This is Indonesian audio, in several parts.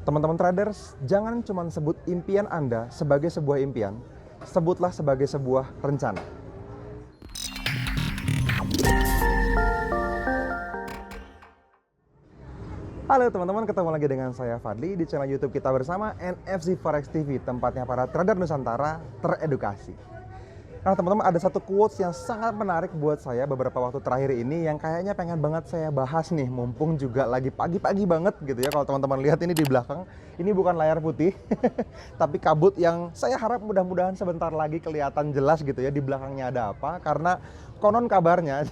Teman-teman traders, jangan cuma sebut impian Anda sebagai sebuah impian, sebutlah sebagai sebuah rencana. Halo teman-teman, ketemu lagi dengan saya Fadli di channel YouTube kita bersama NFC Forex TV, tempatnya para trader Nusantara teredukasi. Nah teman-teman, ada satu quotes yang sangat menarik buat saya beberapa waktu terakhir ini yang kayaknya pengen banget saya bahas nih, mumpung juga lagi pagi-pagi banget gitu ya. Kalau teman-teman lihat ini di belakang, ini bukan layar putih tapi kabut yang saya harap mudah-mudahan sebentar lagi kelihatan jelas gitu ya di belakangnya ada apa, karena konon kabarnya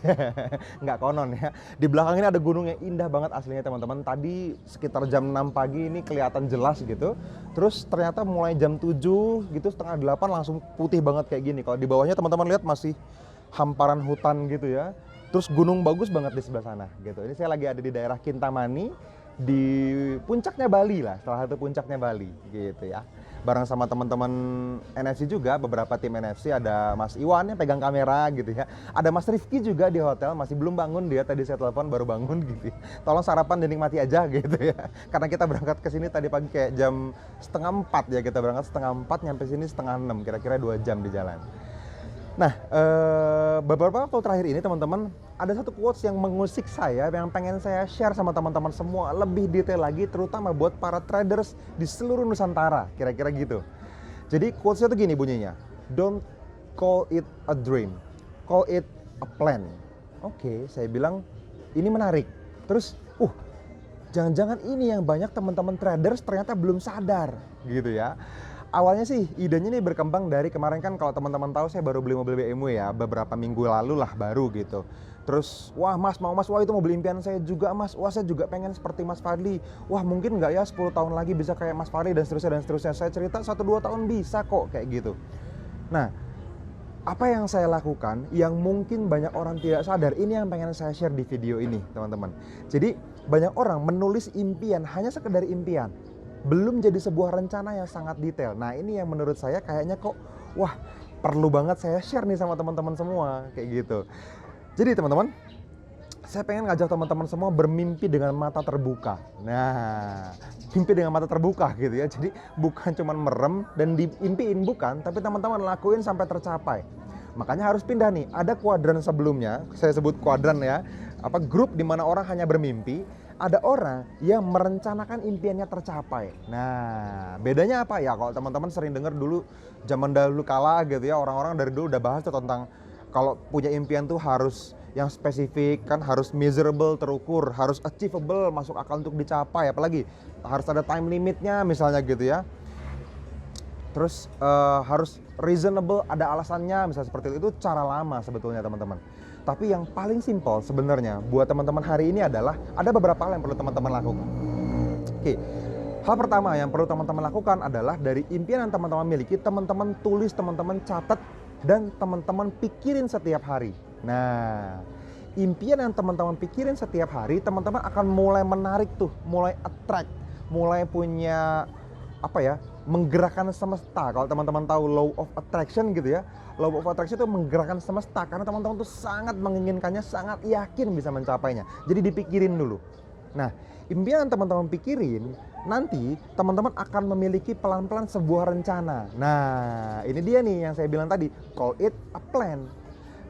nggak konon ya, di belakang ini ada gunung yang indah banget aslinya teman-teman. Tadi sekitar jam 6 pagi ini kelihatan jelas gitu, terus ternyata mulai jam 7 gitu, setengah 8 langsung putih banget kayak gini. Kalau di bawahnya teman-teman lihat masih hamparan hutan gitu ya, terus gunung bagus banget di sebelah sana gitu. Ini saya lagi ada di daerah Kintamani, di puncaknya Bali lah, salah satu puncaknya Bali gitu ya, bareng sama teman-teman NFC juga, beberapa tim NFC. Ada Mas Iwan yang pegang kamera gitu ya, ada Mas Rifki juga di hotel, masih belum bangun dia, tadi saya telepon baru bangun gitu ya. Tolong sarapan dinikmati aja gitu ya, karena kita berangkat ke sini tadi pagi kayak jam setengah 4 ya, kita berangkat setengah 4, nyampe sini setengah 6, kira-kira 2 jam di jalan. Nah, beberapa waktu terakhir ini teman-teman, ada satu quotes yang mengusik saya, yang pengen saya share sama teman-teman semua lebih detail lagi, terutama buat para traders di seluruh Nusantara, kira-kira gitu. Jadi quotesnya tuh gini bunyinya, don't call it a dream, call it a plan. Oke, saya bilang ini menarik. Terus, jangan-jangan ini yang banyak teman-teman traders ternyata belum sadar gitu ya. Awalnya sih idenya nih berkembang dari kemarin, kan kalau teman-teman tahu saya baru beli mobil BMW ya, beberapa minggu lalu lah baru gitu. Terus, wah mas, mau mas, wah itu mobil impian saya juga mas, wah saya juga pengen seperti Mas Fadli. Wah mungkin nggak ya 10 tahun lagi bisa kayak Mas Fadli, dan seterusnya dan seterusnya. Saya cerita 1-2 tahun bisa kok kayak gitu. Nah, apa yang saya lakukan yang mungkin banyak orang tidak sadar, ini yang pengen saya share di video ini teman-teman. Jadi banyak orang menulis impian hanya sekedar impian, belum jadi sebuah rencana yang sangat detail. Nah ini yang menurut saya kayaknya kok, wah perlu banget saya share nih sama teman-teman semua kayak gitu. Jadi teman-teman, saya pengen ngajak teman-teman semua bermimpi dengan mata terbuka. Nah, mimpi dengan mata terbuka gitu ya. Jadi bukan cuma merem dan diimpiin, bukan, tapi teman-teman lakuin sampai tercapai. Makanya harus pindah nih. Ada kuadran sebelumnya, saya sebut kuadran ya, grup di mana orang hanya bermimpi. Ada orang yang merencanakan impiannya tercapai. Nah, bedanya apa ya? Kalau teman-teman sering dengar dulu zaman dahulu kala gitu ya, orang-orang dari dulu udah bahas tuh tentang kalau punya impian tuh harus yang spesifik, kan harus measurable, terukur, harus achievable, masuk akal untuk dicapai, apalagi harus ada time limitnya misalnya gitu ya. Terus harus reasonable, ada alasannya misalnya seperti itu cara lama sebetulnya teman-teman. Tapi yang paling simpel sebenarnya buat teman-teman hari ini adalah ada beberapa hal yang perlu teman-teman lakukan. Oke, hal pertama yang perlu teman-teman lakukan adalah dari impian yang teman-teman miliki, teman-teman tulis, teman-teman catat, dan teman-teman pikirin setiap hari. Nah, impian yang teman-teman pikirin setiap hari, teman-teman akan mulai menarik tuh, mulai attract, mulai punya menggerakkan semesta. Kalau teman-teman tahu law of attraction gitu ya, law of attraction itu menggerakkan semesta karena teman-teman tuh sangat menginginkannya, sangat yakin bisa mencapainya. Jadi dipikirin dulu. Nah, impian yang teman-teman pikirin, nanti teman-teman akan memiliki pelan-pelan sebuah rencana. Nah, ini dia nih yang saya bilang tadi, call it a plan.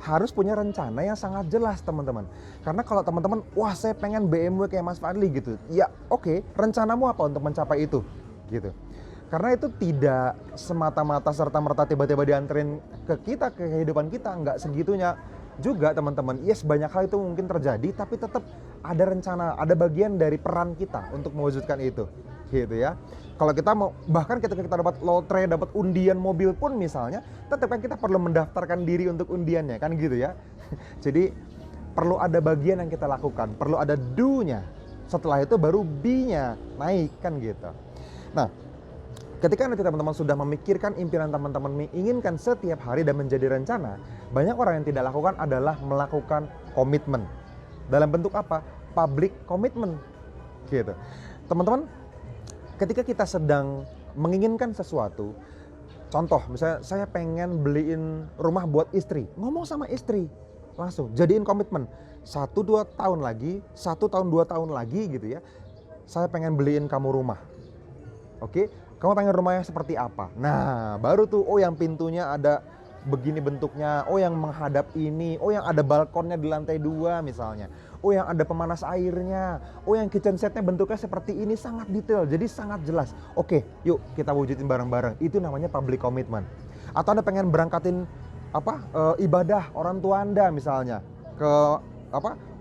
Harus punya rencana yang sangat jelas teman-teman. Karena kalau teman-teman, wah saya pengen BMW kayak Mas Fadli gitu, ya oke, rencanamu apa untuk mencapai itu gitu. Karena itu tidak semata-mata serta-merta tiba-tiba dianterin ke kita, ke kehidupan kita, nggak segitunya juga teman-teman. Yes, banyak hal itu mungkin terjadi, tapi tetap ada rencana, ada bagian dari peran kita untuk mewujudkan itu gitu ya. Kalau kita mau, bahkan ketika kita dapat lotre, dapat undian mobil pun misalnya, tetap kan kita perlu mendaftarkan diri untuk undiannya kan gitu ya. Jadi perlu ada bagian yang kita lakukan, perlu ada do-nya. Setelah itu baru B-nya naik kan gitu. Nah, ketika nanti teman-teman sudah memikirkan impian teman-teman inginkan setiap hari dan menjadi rencana, banyak orang yang tidak lakukan adalah melakukan komitmen. Dalam bentuk apa? Public commitment gitu. Teman-teman, ketika kita sedang menginginkan sesuatu, contoh misalnya saya pengen beliin rumah buat istri, ngomong sama istri, langsung jadiin komitmen. 1-2 tahun lagi, 1 tahun 2 tahun lagi gitu ya, saya pengen beliin kamu rumah. Oke, kamu pengen rumahnya seperti apa? Nah, baru tuh, oh yang pintunya ada begini bentuknya, oh yang menghadap ini, oh yang ada balkonnya di lantai 2 misalnya, oh yang ada pemanas airnya, oh yang kitchen setnya bentuknya seperti ini, sangat detail, jadi sangat jelas. Oke, yuk kita wujudin bareng-bareng. Itu namanya public commitment. Atau Anda pengen berangkatin ibadah orang tua Anda misalnya ke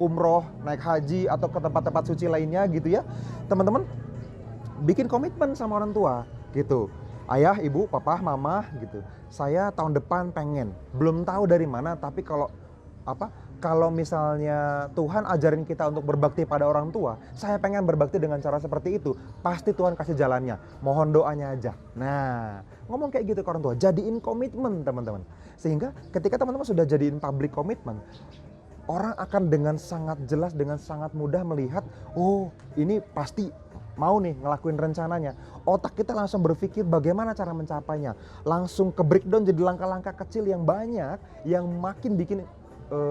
umroh, naik haji atau ke tempat-tempat suci lainnya gitu ya. Teman-teman bikin komitmen sama orang tua gitu. Ayah, ibu, papa, mama gitu. Saya tahun depan pengen, belum tahu dari mana, tapi kalau misalnya Tuhan ajarin kita untuk berbakti pada orang tua, saya pengen berbakti dengan cara seperti itu. Pasti Tuhan kasih jalannya. Mohon doanya aja. Nah, ngomong kayak gitu ke orang tua, jadiin komitmen teman-teman. Sehingga ketika teman-teman sudah jadiin public commitment, orang akan dengan sangat jelas, dengan sangat mudah melihat, oh ini pasti mau nih ngelakuin rencananya. Otak kita langsung berpikir bagaimana cara mencapainya. Langsung ke breakdown jadi langkah-langkah kecil yang banyak, yang makin bikin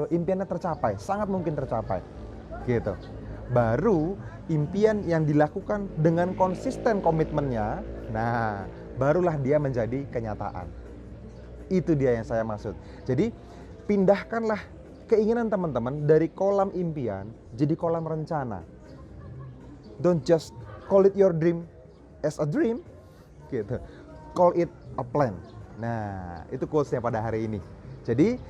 impiannya tercapai, sangat mungkin tercapai. Gitu. Baru impian yang dilakukan dengan konsisten komitmennya, nah barulah dia menjadi kenyataan. Itu dia yang saya maksud. Jadi pindahkanlah keinginan teman-teman dari kolam impian jadi kolam rencana. Don't just call it your dream as a dream, gitu. Call it a plan. Nah, itu quotes-nya pada hari ini. Jadi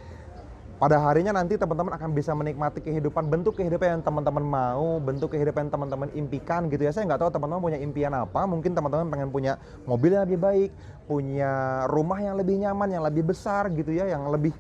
pada harinya nanti teman-teman akan bisa menikmati kehidupan, bentuk kehidupan yang teman-teman mau, bentuk kehidupan yang teman-teman impikan gitu ya. Saya nggak tahu teman-teman punya impian apa. Mungkin teman-teman pengen punya mobil yang lebih baik, punya rumah yang lebih nyaman, yang lebih besar gitu ya, yang lebih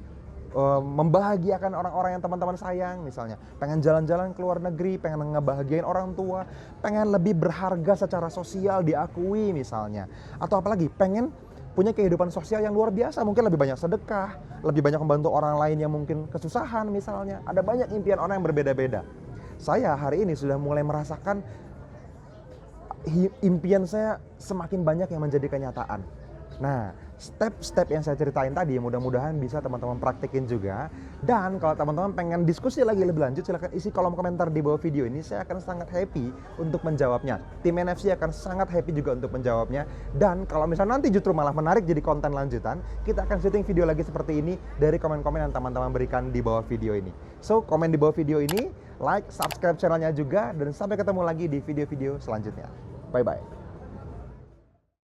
membahagiakan orang-orang yang teman-teman sayang misalnya. Pengen jalan-jalan ke luar negeri, pengen ngebahagiain orang tua, pengen lebih berharga secara sosial, diakui misalnya. Atau apalagi pengen punya kehidupan sosial yang luar biasa, mungkin lebih banyak sedekah, lebih banyak membantu orang lain yang mungkin kesusahan misalnya. Ada banyak impian orang yang berbeda-beda. Saya hari ini sudah mulai merasakan impian saya semakin banyak yang menjadi kenyataan. Nah, step-step yang saya ceritain tadi mudah-mudahan bisa teman-teman praktekin juga. Dan kalau teman-teman pengen diskusi lagi lebih lanjut, silahkan isi kolom komentar di bawah video ini. Saya akan sangat happy untuk menjawabnya. Tim NFC akan sangat happy juga untuk menjawabnya. Dan kalau misalnya nanti justru malah menarik jadi konten lanjutan, kita akan syuting video lagi seperti ini dari komen-komen yang teman-teman berikan di bawah video ini. So, komen di bawah video ini, like, subscribe channelnya juga, dan sampai ketemu lagi di video-video selanjutnya. Bye-bye.